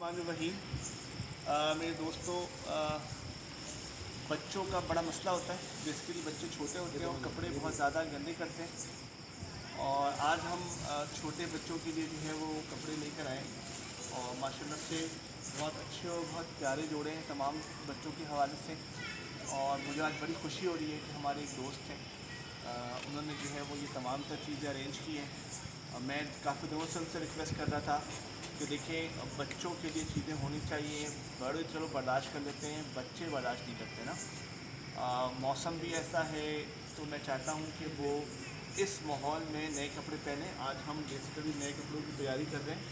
बिस्मिल्लाहिर्रहमानिर्रहीम। मेरे दोस्तों, बच्चों का बड़ा मसला होता है। बेसिकली बच्चे छोटे होते हैं और कपड़े बहुत ज़्यादा गंदे करते हैं। और आज हम छोटे बच्चों के लिए जो है वो कपड़े लेकर आए और माशाल्लाह से बहुत अच्छे और बहुत प्यारे जोड़े हैं तमाम बच्चों के हवाले से। और मुझे आज बड़ी खुशी हो रही है कि हमारे एक दोस्त हैं, उन्होंने जो है वो ये तमाम तर चीज़ें अरेंज की हैं। मैं काफ़ी दिनों से उनसे रिक्वेस्ट कर रहा था कि देखें, बच्चों के लिए चीज़ें होनी चाहिए। बड़े चलो बर्दाश्त कर लेते हैं, बच्चे बर्दाश्त नहीं करते ना। मौसम भी ऐसा है, तो मैं चाहता हूँ कि वो इस माहौल में नए कपड़े पहने। आज हम बेसिकली नए कपड़ों की तैयारी कर रहे हैं,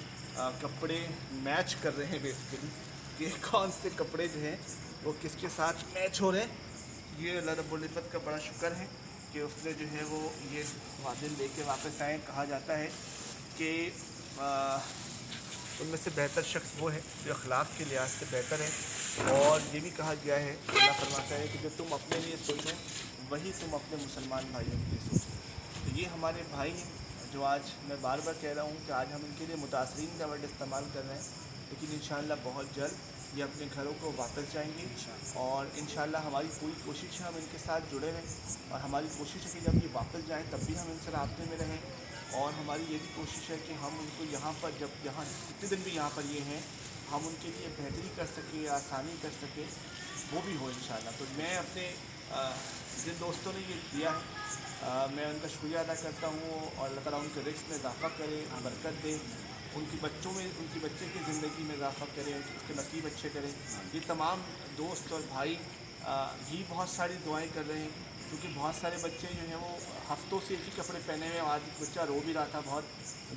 कपड़े मैच कर रहे हैं बेसिकली कि कौन से कपड़े जो हैं वो किसके साथ मैच हो रहे हैं। ये अल्लाह रब्बुल इज़्ज़त का बड़ा शुक्र है कि उसने जो है वो ये वादिल लेके वापस आए। कहा जाता है कि उनमें से बेहतर शख्स वो है जो अखलाक के लिहाज से बेहतर है। और ये भी कहा गया है, अल्लाह फरमाता है कि जो तुम अपने लिए सोचो वही तुम अपने मुसलमान भाइयों के लिए सोचो। तो ये हमारे भाई हैं जो आज मैं बार बार कह रहा हूँ कि आज हम इनके लिए मुतासरीन का वर्ड इस्तेमाल कर रहे हैं, लेकिन इंशाअल्लाह बहुत जल्द ये अपने घरों को वापस जाएंगे। और इंशाअल्लाह हमारी पूरी कोशिश है हम इनके साथ जुड़े रहें, और हमारी कोशिश है कि जब ये वापस जाएँ तब भी हम इनसे राब्ते में रहें। और हमारी ये भी कोशिश है कि हम उनको यहाँ पर जब यहाँ जितने दिन भी यहाँ पर ये हैं हम उनके लिए बेहतरी कर सकें, आसानी कर सकें, वो भी हो इंशाअल्लाह। तो मैं अपने जिन दोस्तों ने ये किया है मैं उनका शुक्रिया अदा करता हूँ, और अल्लाह ताला उनके रिस्क में इजाफ़ा करे, बरकत दे, उनकी बच्चों में उनकी बच्चे की ज़िंदगी में इजाफ़ा करे, उसके नसीब अच्छे करे। ये तमाम दोस्त और भाई भी बहुत सारी दुआएं कर रहे हैं, क्योंकि बहुत सारे बच्चे जो हैं वो हफ़्तों से एक ही कपड़े पहने हुए। आज एक बच्चा रो भी रहा था, बहुत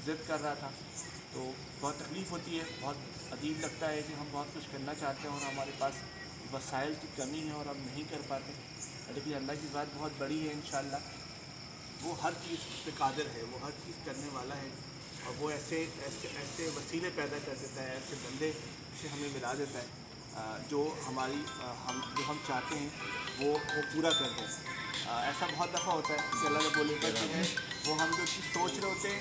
ज़िद कर रहा था, तो बहुत तकलीफ़ होती है, बहुत अजीब लगता है कि हम बहुत कुछ करना चाहते हैं और हमारे पास वसाइल की कमी है और हम नहीं कर पाते। लेकिन अल्लाह की बात बहुत बड़ी है, इंशाअल्लाह वो हर चीज़ पे कादिर है, वो हर चीज़ करने वाला है। और वो ऐसे ऐसे ऐसे वसीले पैदा कर देता है, ऐसे बंदे से हमें मिला देता है जो हमारी हम चाहते हैं वो पूरा कर दें। ऐसा बहुत दफ़ा होता है कि अल्लाह रब्बुल इज़्ज़त जो है वो हम जो चीज़ सोच रहे होते हैं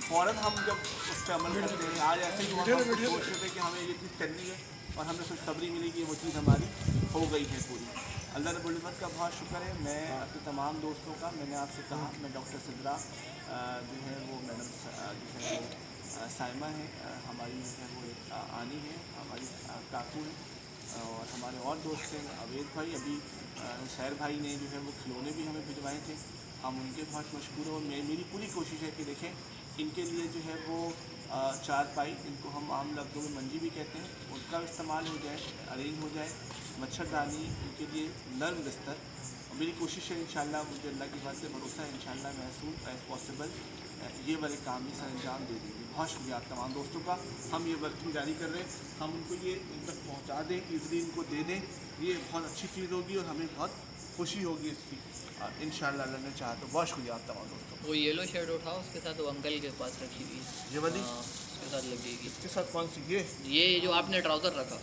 फ़ौरन हम जब उस पर अमल करते हैं। आज ऐसे ही हुआ, हम सोच रहे थे कि हमें ये चीज़ करनी है और हमें खुशखबरी मिली कि वो चीज़ हमारी हो गई है पूरी। अल्लाह रब्बुल इज़्ज़त का बहुत शुक्र है। मैं अपने तमाम दोस्तों का, मैंने आपसे कहा, मैं डॉक्टर सिद्रा जो है वो मैडम जो है वो साइमा है, हमारी जो है वो एक आनी है, हमारी काकू है, और हमारे और दोस्त हैं अवेद भाई। अभी सैर भाई ने जो है वो खिलौने भी हमें भिजवाए थे, हम उनके बहुत मशहूर हैं। और मेरी पूरी कोशिश है कि देखें इनके लिए जो है वो चारपाई, इनको हम आम लफ्ज़ों में मंजी भी कहते हैं, उसका इस्तेमाल हो जाए, अरेंज हो जाए, मच्छरदानी, इनके लिए नर्म बिस्तर। और मेरी कोशिश है इंशाअल्लाह, मुझे अल्लाह की बात से भरोसा है, इंशाअल्लाह मैं एज़ सून एज़ पॉसिबल ये वाले काम भी सर अंजाम दे देंगे। बहुत शुक्रिया आप तमाम दोस्तों का। हम ये वर्किंग जारी कर रहे हैं, हम उनको ये इन तक पहुँचा दें, ईज़िली इनको दे दें, ये बहुत अच्छी चीज़ होगी और हमें बहुत खुशी होगी इसकी, इंशाअल्लाह अल्लाह ने चाहा तो। बहुत शुक्रिया आप तमाम दोस्तों वो येलो शर्ट उठाओ, उसके साथ वो अंकल के पास रखी हुई है। ये वाली हाँ, उसके साथ लगेगी। इसके साथ कौन सी? ये जो आपने ट्राउज़र रखा